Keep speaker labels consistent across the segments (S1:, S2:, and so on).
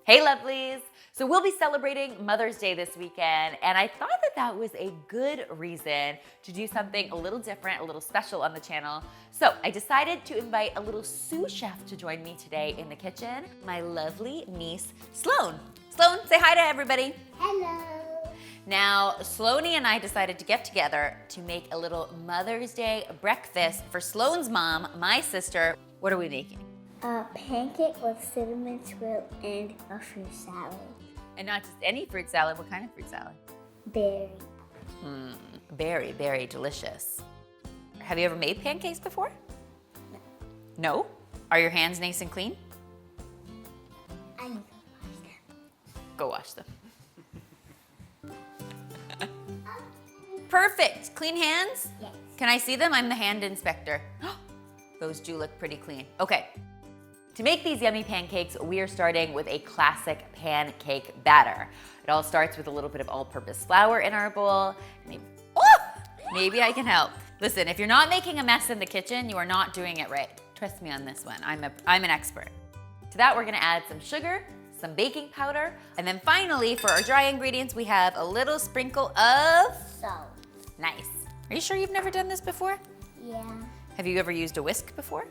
S1: Hey lovelies! So we'll be celebrating Mother's Day this weekend, and I thought that that was a good reason to do something a little different, a little special on the channel. So I decided to invite a little sous chef to join me today in the kitchen, my lovely niece, Sloan. Sloan, say hi to everybody.
S2: Hello.
S1: Now, Sloanie and I decided to get together to make a little Mother's Day breakfast for Sloan's mom, my sister. What are we making?
S2: A pancake with cinnamon swirl and a fruit salad.
S1: And not just any fruit salad. What kind of fruit salad?
S2: Berry.
S1: Very, very delicious. Have you ever made pancakes before?
S2: No.
S1: No? Are your hands nice and clean?
S2: I need to wash them.
S1: Go wash them. Perfect. Clean hands?
S2: Yes.
S1: Can I see them? I'm the hand inspector. Those do look pretty clean. Okay. To make these yummy pancakes, we are starting with a classic pancake batter. It all starts with a little bit of all-purpose flour in our bowl. Maybe I can help. Listen, if you're not making a mess in the kitchen, you are not doing it right. Trust me on this one. I'm an expert. To that, we're gonna add some sugar, some baking powder, and then finally, for our dry ingredients, we have a little sprinkle of
S2: Salt.
S1: Nice. Are you sure you've never done this before?
S2: Yeah.
S1: Have you ever used a whisk before?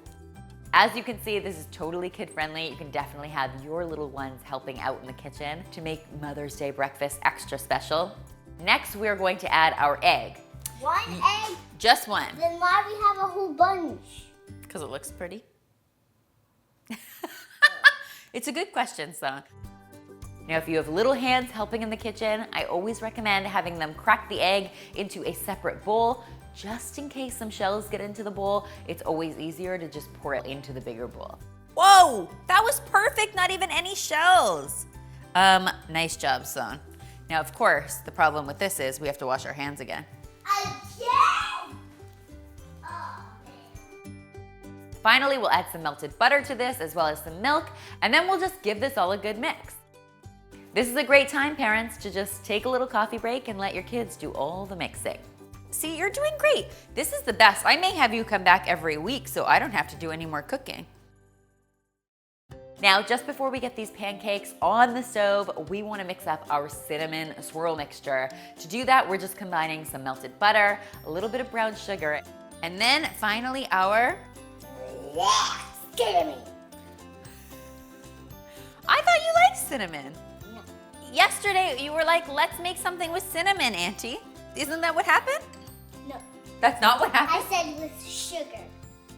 S1: As you can see, this is totally kid-friendly. You can definitely have your little ones helping out in the kitchen to make Mother's Day breakfast extra special. Next, we're going to add our egg.
S2: One egg?
S1: Just one.
S2: Then why we have a whole bunch?
S1: Because it looks pretty. It's a good question, son. Now, if you have little hands helping in the kitchen, I always recommend having them crack the egg into a separate bowl. Just in case some shells get into the bowl, it's always easier to just pour it into the bigger bowl. Whoa, that was perfect, not even any shells. Nice job, son. Now, of course, the problem with this is we have to wash our hands again.
S2: Again? Oh, man.
S1: Finally, we'll add some melted butter to this as well as some milk, and then we'll just give this all a good mix. This is a great time, parents, to just take a little coffee break and let your kids do all the mixing. See, you're doing great. This is the best. I may have you come back every week so I don't have to do any more cooking. Now, just before we get these pancakes on the stove, we want to mix up our cinnamon swirl mixture. To do that, we're just combining some melted butter, a little bit of brown sugar, and then finally our
S2: Cinnamon.
S1: I thought you liked cinnamon.
S2: No.
S1: Yesterday, you were like, let's make something with cinnamon, Auntie. Isn't that what happened?
S2: No.
S1: That's not what happened?
S2: I said with sugar.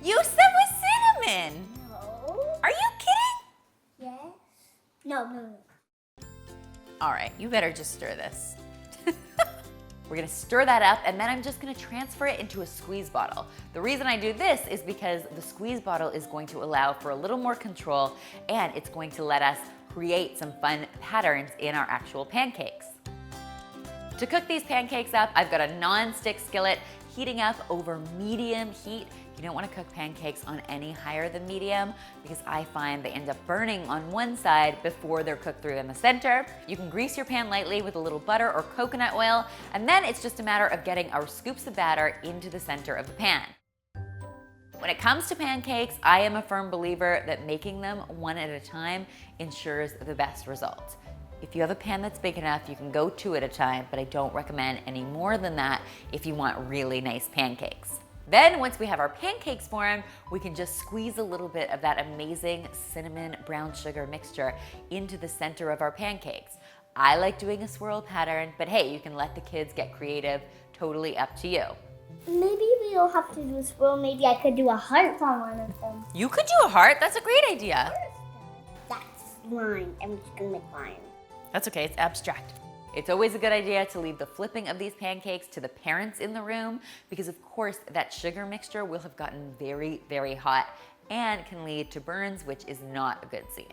S1: You said with cinnamon.
S2: No.
S1: Are you kidding?
S2: Yes. No.
S1: All right, you better just stir this. We're gonna stir that up, and then I'm just gonna transfer it into a squeeze bottle. The reason I do this is because the squeeze bottle is going to allow for a little more control, and it's going to let us create some fun patterns in our actual pancakes. To cook these pancakes up, I've got a non-stick skillet heating up over medium heat. You don't want to cook pancakes on any higher than medium because I find they end up burning on one side before they're cooked through in the center. You can grease your pan lightly with a little butter or coconut oil, and then it's just a matter of getting our scoops of batter into the center of the pan. When it comes to pancakes, I am a firm believer that making them one at a time ensures the best results. If you have a pan that's big enough, you can go 2 at a time, but I don't recommend any more than that if you want really nice pancakes. Then once we have our pancakes formed, we can just squeeze a little bit of that amazing cinnamon brown sugar mixture into the center of our pancakes. I like doing a swirl pattern, but hey, you can let the kids get creative, totally up to you.
S2: Maybe we don't have to do a swirl. Maybe I could do a heart on one of them.
S1: You could do a heart, that's a great idea.
S2: That's line. I'm just gonna make line.
S1: That's okay, it's abstract. It's always a good idea to leave the flipping of these pancakes to the parents in the room because of course that sugar mixture will have gotten very, very hot and can lead to burns, which is not a good scene.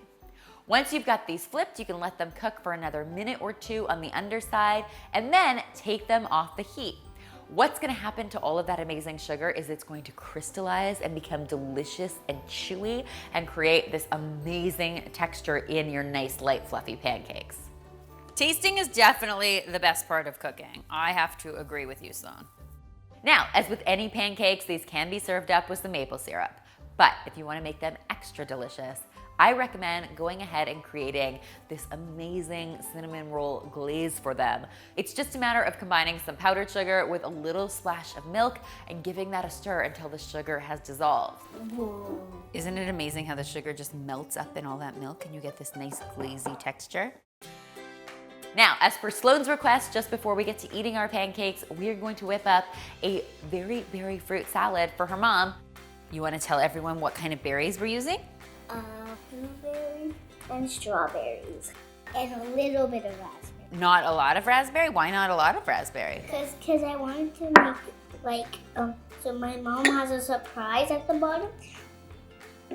S1: Once you've got these flipped, you can let them cook for another minute or 2 on the underside and then take them off the heat. What's gonna happen to all of that amazing sugar is it's going to crystallize and become delicious and chewy and create this amazing texture in your nice light fluffy pancakes. Tasting is definitely the best part of cooking. I have to agree with you, Sloan. Now, as with any pancakes, these can be served up with some maple syrup. But if you want to make them extra delicious, I recommend going ahead and creating this amazing cinnamon roll glaze for them. It's just a matter of combining some powdered sugar with a little splash of milk and giving that a stir until the sugar has dissolved.
S2: Whoa.
S1: Isn't it amazing how the sugar just melts up in all that milk and you get this nice glazy texture? Now, as per Sloane's request, just before we get to eating our pancakes, we're going to whip up a berry fruit salad for her mom. You want to tell everyone what kind of berries we're using?
S2: Blueberry and strawberries. And a little bit of raspberry.
S1: Not a lot of raspberry? Why not a lot of raspberry?
S2: Because I wanted to make so my mom has a surprise at the bottom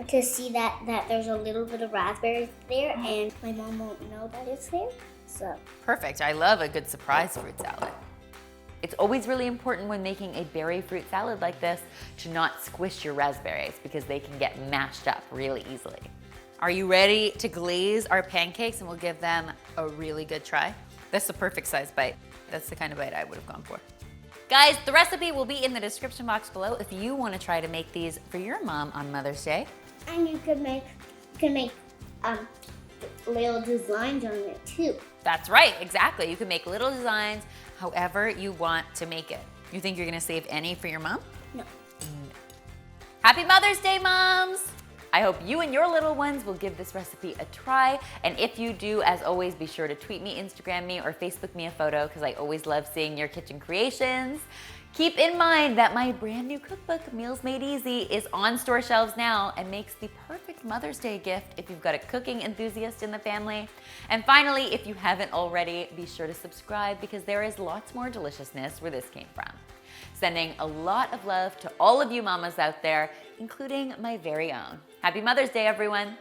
S2: to see that there's a little bit of raspberries there, and my mom won't know that it's there. So
S1: Perfect. I love a good surprise fruit salad. It's always really important when making a berry fruit salad like this to not squish your raspberries because they can get mashed up really easily. Are you ready to glaze our pancakes and we'll give them a really good try? That's the perfect size bite. That's the kind of bite I would have gone for. Guys, the recipe will be in the description box below if you want to try to make these for your mom on Mother's Day.
S2: and you can make little designs on it too.
S1: That's right, exactly. You can make little designs however you want to make it. You think you're gonna save any for your mom?
S2: No.
S1: Happy Mother's Day, moms! I hope you and your little ones will give this recipe a try. And if you do, as always, be sure to tweet me, Instagram me, or Facebook me a photo because I always love seeing your kitchen creations. Keep in mind that my brand new cookbook, Meals Made Easy, is on store shelves now and makes the perfect Mother's Day gift if you've got a cooking enthusiast in the family. And finally, if you haven't already, be sure to subscribe because there is lots more deliciousness where this came from. Sending a lot of love to all of you mamas out there, including my very own. Happy Mother's Day, everyone.